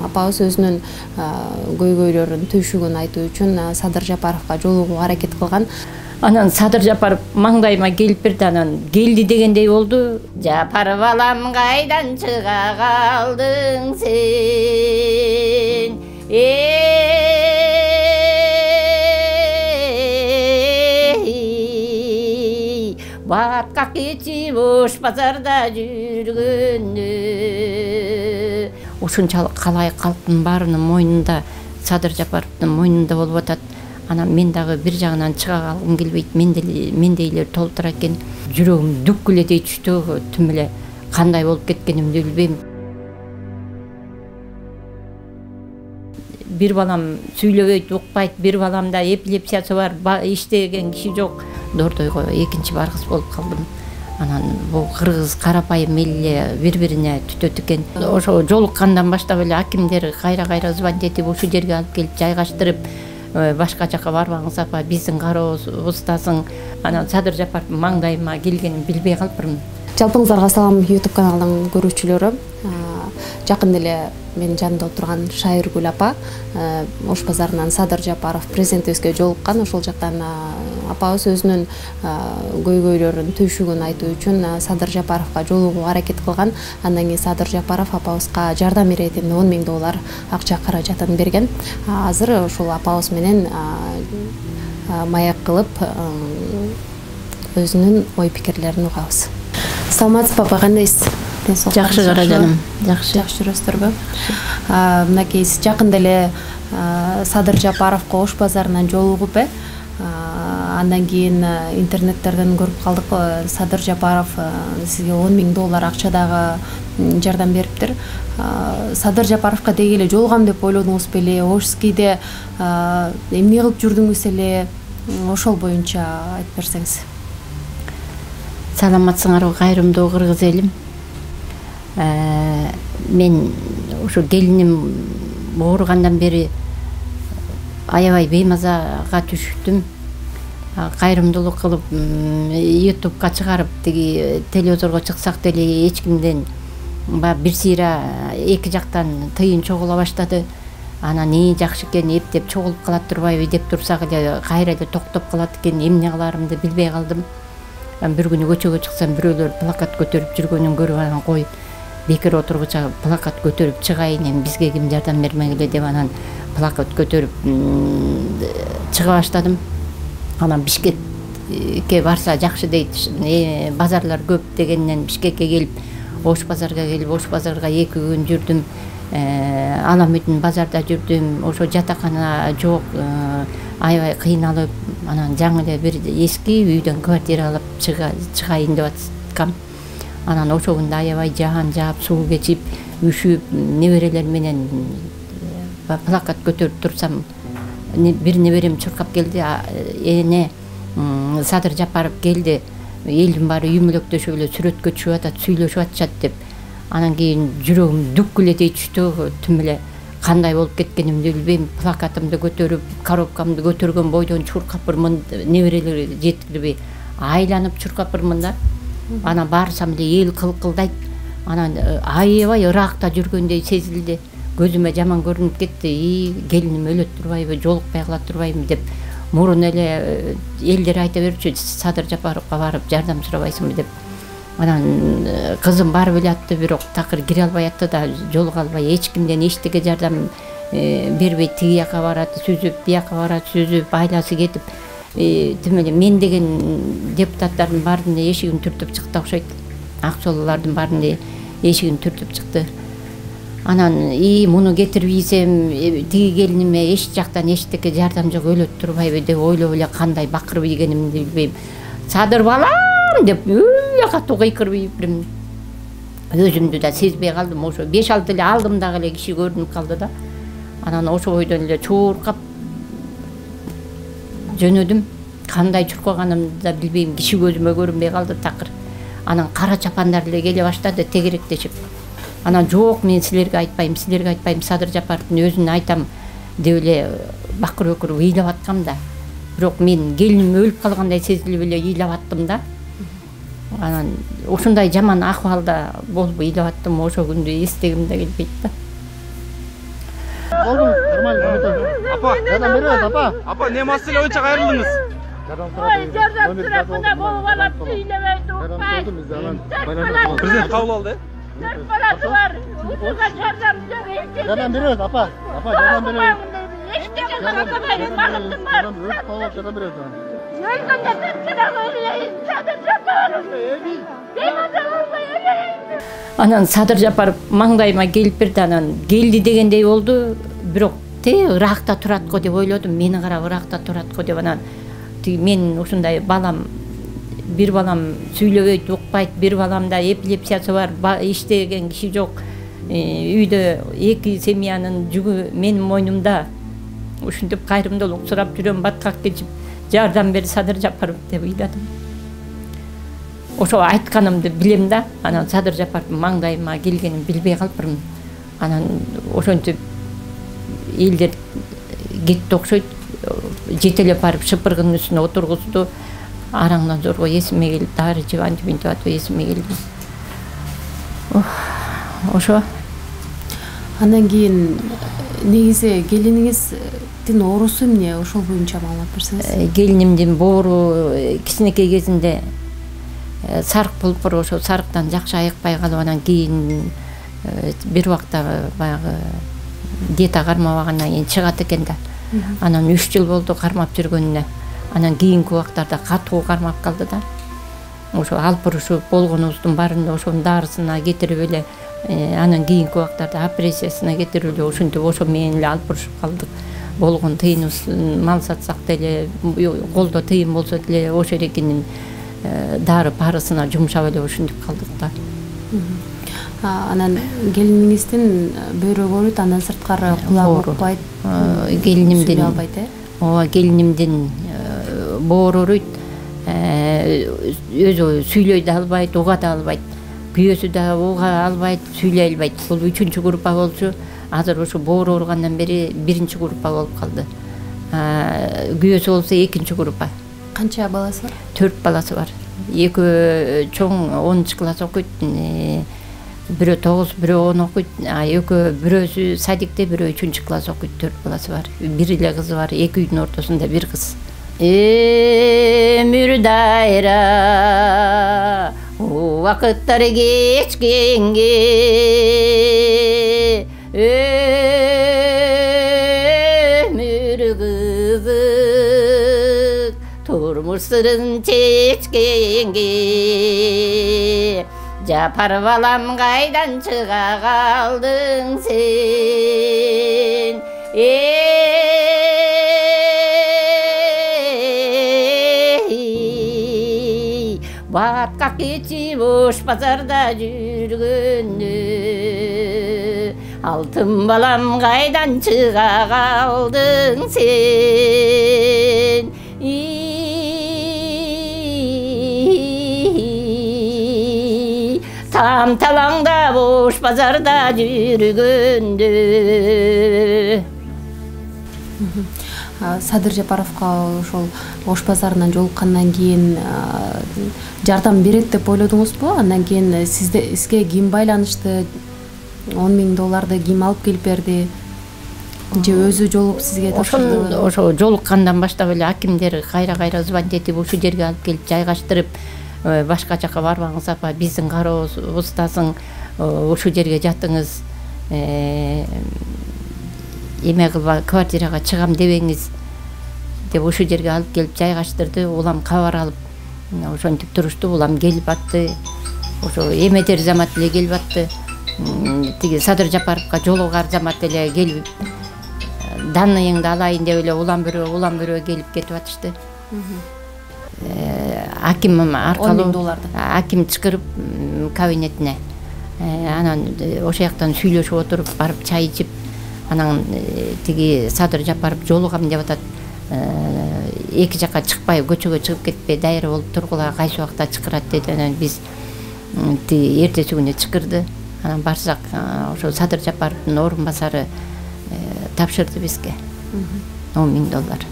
апабыз өзүнүн көйгөйлөрүн, түйшүгүн айтуу үчүн Садыр Жапаровго жолугууга аракет кылган. Анан Садыр Жапаров маңдайыма келип берди, анан келди дегендей болду. Жапар балам кайдан чыга калдың сен? Баткак ичи бош базарда жүргөндө. Ушунчалык калайык калктын баарынын мойнунда, Садыр Жапаровдун мойнунда болуп атат. Анан мен дагы бир жагынан чыга калгым келбейт. Мендейлер толтура экен. Жүрөгүм дүк эле дей түштү. Түм эле кандай болуп кеткенимди билбейм. Бир балам сүйлөбөйт, укпайт, бир баламда эпилепсиясы бар, иштеген киши жок. Дордойго экинчи баргыс болуп калдым. Анан бул кыргыз карапайым эл эле бири-бирине түтөт экен. Ошо жолуккандан баштап эле акимдер кайра звонить этип ушул жерге алып келип жайгаштырып, башка жака барбаңыз апа, биздин карообуздасың. Анан Садыр Жапаров маңдайыма келгенин билбей калыпмын. Жалпыңыздарга салам, YouTube каналынын көрүүчүлөрү. Жакында эле менин жанымда отурган Шайыргүл апа Ош базарынан Садыр Жапаров президентибизге жолуккан. Ошол жактан апабыз өзүнүн көйгөйлөрүн, түйшүгүн айтуу үчүн Садыр Жапаровго жолугууга аракет кылган. Андан кийин Садыр Жапаров апабызга жардам иретинде $10.000 акча каражатын берген. Азыр ушул апабыз менен маяк кылып өзүнүн ой пикирлерин угабыз. Саламатсызбы папа, кандайсыз? Жакшы кара жаным, жакшы. Жакшы жүрөсүзбү? Мынакей сиз жакында эле Садыр Жапаровго Ош базарынан жолугуп, андан кийин интернеттерден көрүп калдык, Садыр Жапаров сизге $10.000 акча дагы жардам бериптир. Садыр Жапаровго деги эле жолугам деп ойлодуңуз беле? Ошскийде эмне кылып жүрдүңүз эле? Ошол боюнча айтып берсеңиз. Саламатсыңарбы, кайрымдуу кыргыз элим. Мен ушу келиним ооругандан бери аябай беймазага түшүптүм. Кайрымдуулук кылып YouTube'га чыгарып, тиги телевизорго чыксак деле эч кимден бир сыйра эки жактан тыйын чогула баштады. Анан жакшы экен, эптеп чогулуп калат турбайбы деп турсак эле кайра эле токтоп калат экен, эмне кыларымды билбей калдым. Бир күнү көчөгө чыксам, бирөөлөр плакат көтөрүп жүргөнүн көрүп, анан кой бекер отургуча плакат көтөрүп чыгайын, эми бизге ким жардам бермегиле деп анан плакат көтөрүп чыга баштадым. Анан Бишкекке барса жакшы дейт, базарлар көп дегенден Бишкекке келип, Ош базарга келип, Ош базарга 2 күн жүрдүм. Аламүтүн базарда жүрдүм. Ошо жатакана жок, аябай кыйналып, анан жаңы эле бир эски үйдөн квартира алып чыгайын деп аткам. Анан ошо күндө аябай жаан жаап, суу кечип, үшүп, неберелер менен плакат көтөрүп турсам, бир неберем чуркап келди. Эне Садыр Жапаров келди. Элдин баары үймөлөктөшүп эле сүрөткө түшүп атат, сүйлөшүп атышат деп. Анан кийин жүрөгүм дүк эле дей түштү. Түм эле кандай болуп кеткенимди билбейм. Плакатымды көтөрүп, коробкамды көтөргөн бойдон чуркапырмын, неберелер жеткирбей айланып чуркапырмын да. Анан барсам эле эл кылкылдайт. Анан аябай ыракта жүргөндөй сезилди. Көзүмө жаман көрүнүп кетти. Келиним өлөт турбайбы, жолукпай калат турбайбы деп. Мурун эле элдер айта берчү, Садыр Жапаровго барып жардам сурабайсыңбы деп. Анан кызым барып эле атты, бирок такыр кире албай атты да, жолуга албай, эч кимден эчтеке жардам бербей, тиги жака барат, сүзүп, бияка барат, сүзүп, айласы кетип, тим эле мен деген депутаттардын баарынын эшигин түртүп чыкты окшойт. Акчолулардын баарынын эшигин түртүп чыкты. Анан муну кетирбейсем, тиги келиниме эч жактан эчтеке жардам жок, өлөт турбайбы деп ойлоп эле кандай бакырып ийгенимди билбейм. Садыр балам деп катуу кыйкырып ийиптирмин. Өзүмдү да сезбей калдым. Ошо 5-6 эле алдымдагы эле киши көрүнүп калды да. Анан ошо бойдон эле чуркап жөнөдүм. Кандай чуркаганымды да билбейм, киши көзүмө көрүнбөй калды такыр. Анан кара чапандар эле келе баштады, тегеректешип. Анан жок, мен силерге айтпайм, Садыр Жапаровдун өзүнө айтам деп эле бакыр өкүрүп ыйлап аткам да. Бирок мен келиним өлүп калгандай сезилип эле ыйлап аттым да. Анан ушундай жаман акыбалда болуп ыйлап аттым, ошо күндү эстегим да келбейт да. Апа, жардам беребиз, апа. апа, не маселе боюнча кайрылдыңыз? Жардам сурап мына болуп сүйлөбөйт укпайт. Президент кабыл алды. 4 баласы бар. Ушуга жардам беребиз. Жардам беребиз, апа. Апа, жардам беребиз. Эчтеке кылбайт, багытым бар. Жардам беребиз. Өлгөндө тескенем өлөйүн, Садыр Жапаров. Беймаза болбой өлөйүн. Анан Садыр Жапаров маңдайыма келип берди, анан келди дегендей болду. Бирок Ыракта турат го деп ойлодум, мени карап Ыракта турат го деп. Анан мен ушундай балам, бир балам сүйлөбөйт, укпайт, бир баламда эпилепсиясы бар, иштеген киши жок. Үйдө эки семьянын жүгү менин мойнумда. Ушинтип кайрымдуулук сурап жүрөм, баткак кечип жардам бер Садыр Жапаров деп ыйладым. Ошо айтканымды билем да, анан Садыр Жапаров маңдайыма келгенин билбей калыпмын. Анан ошентип элдер кетти окшойт, жетелеп барып шыпыргынын үстүнө отургузду. Араңдан зорго эсиме келип, дары жеп антибиотик атып эсиме келди. Ошо. Андан кийин негизи келиниңиздин оорусу эмне, ошол боюнча маалымат берсеңиз? Келинимдин боору кичинекей кезинде сарык болуп барып, ошо сарыктан жакшы айыкпай калып, анан кийин бир убакта баягы диета кармабагандан кийин чыгат экен да. Анан 3 жыл болду кармап жүргөнүнө. Анан кийинки убактарда катуу кармап калды да. Ошо алпырышып болгонубуздун баарын ошонун дарысына кетирип эле, анан кийинки убактарда опрессиясына кетирип эле ошентип ошо менен эле алпырышып калдык. Болгон тыйыныбыз мал сатсак деле, колдо тыйын болсо деле ошо эрекинин дары парысына жумшап эле ошентип калдык да. Анан келиниңиздин бөйрөгү ооруйт, андан сырткары кулагы укпайт. Келинимдин ооба, келинимдин боору ооруйт. Өзү сүйлөй да албайт, уга да албайт. Күйөөсү да уга албайт, сүйлөй албайт. Бул 3-чү группа болчу. Азыр ушу боору ооругандан бери 1-чи группа болуп калды. Күйөөсү болсо 2-чи группа. Канча баласы бар? 4 баласы бар. Экөө чоң 10-чы класс окуйт. Бирөө 9, бирөө 10 окуйт. Бирөөсү садикте, бирөө 3-чү класс окуйт. 4 баласы бар. Бир эле кызы бар. Эки үйдүн ортосунда бир кыз. Өмүр дайра убакыттар кечкенге, өмүр кызык турмуш сырын чечкенге, Жапар балам кайдан чыга калдың сен, баткак кечип ош базарда жүргөндө, алтын балам кайдан чыга калдың сен, там талаңда бош базарда жүргөндө. Садыр Жапаровго ошол Ош базарынан жолуккандан кийин жардам берет деп ойлодуңузбу? Андан кийин сизге ким байланышты? $10,000 ким алып келип берди? Же өзү жолугуп сизге тапшырды? Ошо жолуккандан баштап эле акимдер кайра звонить этип ушул жерге алып келип жайгаштырып, башка жака барбаңыз апа, биздин карообуздасың, ушул жерге жатыңыз, эме кылба, квартирага чыгам дебеңиз деп ушул жерге алып келип жайгаштырды. Улам кабар алып ошентип турушту. Улам келип атты. Ошо эметер замат эле келип атты. Тиги Садыр Жапаровго жолугар замат эле келип данныйыңды алайын деп эле улам бирөө келип кетип атышты. Аким аркылуу аким чакырып кабинетине. Анан ошол жактан сүйлөшүп отуруп барып чай ичип, анан тиги Садыр Жапаров жолугам деп атат. Эки жака чыкпай, көчөгө чыгып кетпей дайыр болуп тургула, кайсы убакта чыкырат деди. Анан биз эртеси күнү чыкырды. Анан барсак, ошо Садыр Жапаровдун орун басары тапшырды бизге $10,000.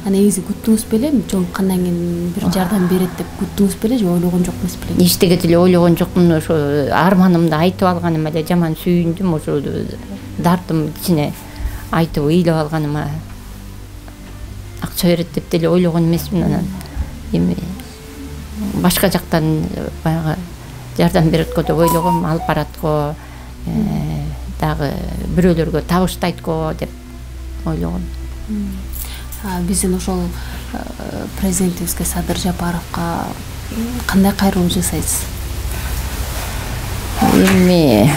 Негизи күттүңүз беле, жолуккандан кийин бир жардам берет деп күттүңүз беле, же ойлогон жок эмес беле? Эчтеге деле ойлогон жокмун. Ошо арманымды айтып алганым эле жаман сүйүндүм, ошо дартым ичине айтып ыйлап алганыма акча берет деп деле ойлогон эмесмин. Анан эми башка жактан баягы жардам берет го деп ойлогом, алып барат го, дагы бирөөлөргө табыштайт го деп ойлогом. Биздин ошол президентибизге Садыр Жапаровго кандай кайрылуу жасайсыз? Эми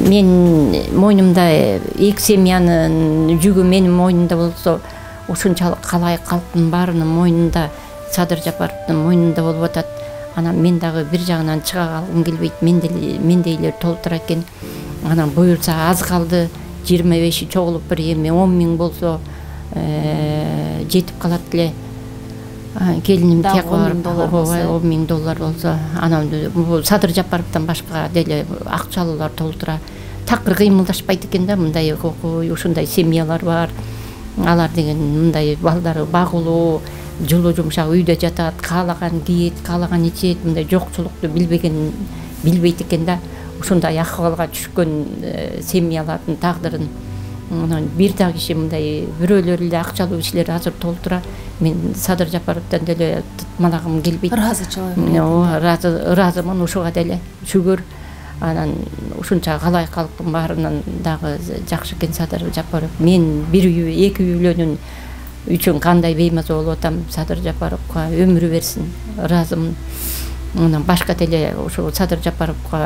мен мойнумда эки семьянын жүгү менин мойнумда болсо, ушунчалык калай калктын баарынын мойнунда, Садыр Жапаровдун мойнунда болуп атат. Анан мен дагы бир жагынан чыга калгым келбейт. Мендейлер толтура экен. Анан буюрса аз калды. 25 чогулуп бир эми 10 000 болсо жетип калат эле. Келиним тияк бар, $10,000 болсо, анан Садыр Жапаровдон башка деле акчалуулар толтура. Такыр кыймылдашпайт экен да, мындай ушундай семьялар бар. Алар деген мындай балдары багылуу, жылуу жумшак үйдө жатат, каалаган кийет, каалаган ичет, мындай жокчулукту билбейт экен да. Ушундай акыбалга түшкөн семьялардын тагдырын анан бир да киши мындай бирөөлөр эле акчалуу кишилер азыр толтура. Мен Садыр Жапаровдон деле тытмалагым келбейт. Ыраазымын ушуга деле. Шүгүр. Анан ушунча калай калктын баарынан дагы жакшы экен Садыр Жапаров. Мен бир үй, эки үйлөнүн үчүн кандай беймаза болуп атам. Садыр Жапаровго өмүрү берсин. Ыраазымын. Анан башка деле ошо Садыр Жапаровго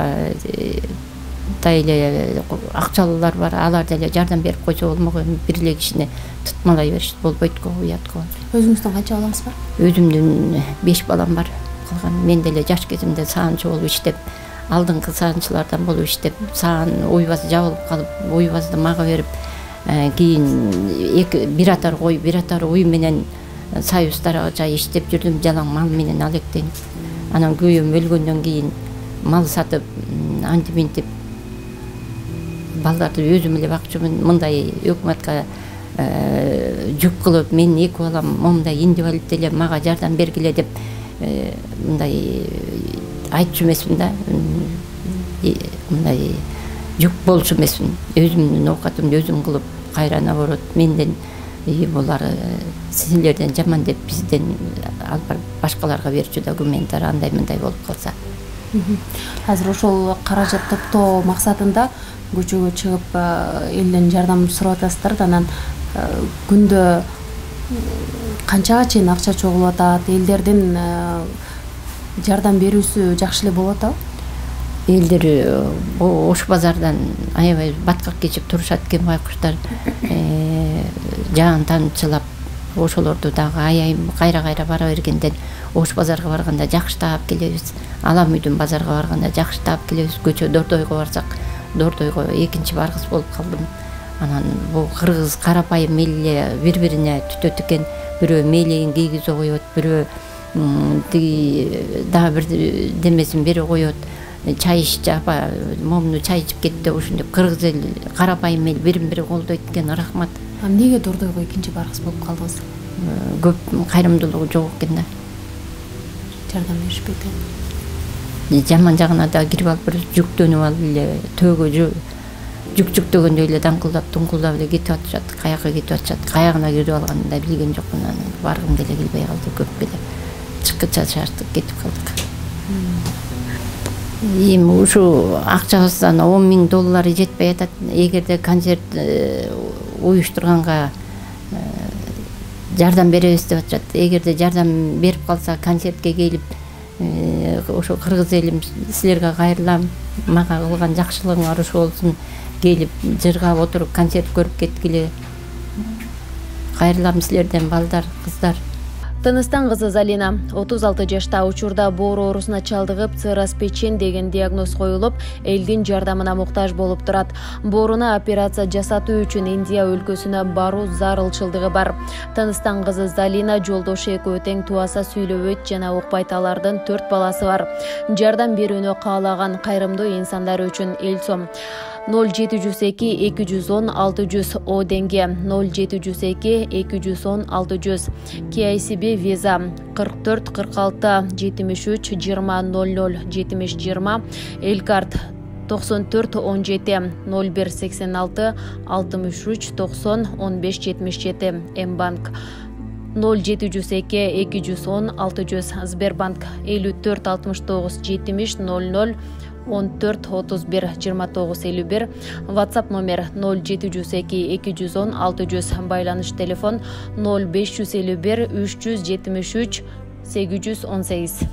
да эле акчалуулар бар. Алар деле жардам берип койсо болмок. Бир эле кишини тытмалай беришти болбойт го, уят го. Өзүңүздүн канча балаңыз бар? Өзүмдүн 5 балам бар. Калган мен деле жаш кезимде саанчы болуп иштеп, алдыңкы саанчылардан болуп иштеп, саан уйбаз жабылып калып, уйбазды мага берип, кийин бир атар кой, бир атар уй менен союздарга иштеп жүрдүм, жалаң мал менен алектенип. Анан күйөөм өлгөндөн кийин мал сатып, антиминтип балдарды өзүм эле бакчумун. Мындай өкмөткө жүк кылып, мен эки балам момундай инвалид деле мага жардам бергиле деп мындай айтчу эмесмин да. Мындай жүк болчу эмесмин. Өзүмдүн оокатымды өзүм кылып кайра наоборот менден булар силерден жаман деп бизден алып барып башкаларга берчү да күмөндөр андай мындай болуп калса. Азыр ошол каражат топтоо максатында көчөгө чыгып элден жардам сурап атасыздар. Анан күндө канчага чейин акча чогулуп атат? Элдердин жардам берүүсү жакшы эле болуп атабы? Элдер ош базардан аябай баткак кечип турушат экен байкуштар. Жаан тамчылап ошолорду дагы аяйм кайра бара бергенден ош базарга барганда жакшы таап келебиз. Алам үйдүн базарга барганда жакшы таап келебиз. Көчө Дордойго барсак, Дордойго экинчи баргыс болуп калдым. Анан бул кыргыз карапайым эле бири-бирине түтөт экен. Бирөө мээлегин кийгизе коет, бирөө дагы бир демесин бере коет. Чай ич, апа, момуну чай ичип кетти, ушинтип кыргыз эл карапайым эл бирин-бири колдойт экен. Рахмат. Эмнеге Дордойго экинчи баргыс болуп калдыңыз? Көп кайрымдуулугу жок экен да. Жардам беришпейт экен. Жаман жагына да кирип алып бир жүктөнүп алып эле төөгө жүктөгөндөй эле дуңкулдап эле кетип атышат. Каяка кетип атышат. Каягына кирип алганын да билген жокмун. Анан баргым деле келбей калды, көп эле чыккыча чаштык кетип калдык. Эми ушу акчабыздан $10,000 жетпей атат. Эгерде концерт уюштурганга жардам беребиз деп атышат. Эгерде жардам берип калса, концертке келип, ошо кыргыз элим силерге кайрылам, мага кылган жакшылыгыңар ошо болсун, келип жыргап отуруп концерт көрүп кеткиле. Кайрылам силерден балдар, кыздар. Тыныстан кызы Залина 36 жашта учурда боору оорусуна чалдыгып, цирроз печень деген диагноз коюлуп, элдин жардамына муктаж болуп турат. Бооруна операция жасатуу үчүн Индия өлкөсүнө баруу зарылчылдыгы бар. Тыныстан кызы Залина жолдошу экөө тең тубаса сүйлөбөйт жана укпайт. Алардын 4 баласы бар. Жардам берүүнү каалаган кайрымдуу инсандар үчүн эл сом 0702 210 600 Оденге 0702 210 600 KICB Visa 44 46 73 20 00 70 20 Элкарт 94 17 01 86 63 90 15 77 Мбанк 0702 210 600 Сбербанк 54 69 70 00 14 31 29 51 WhatsApp номер 0702 210 600 байланыш телефон 0551 373 818.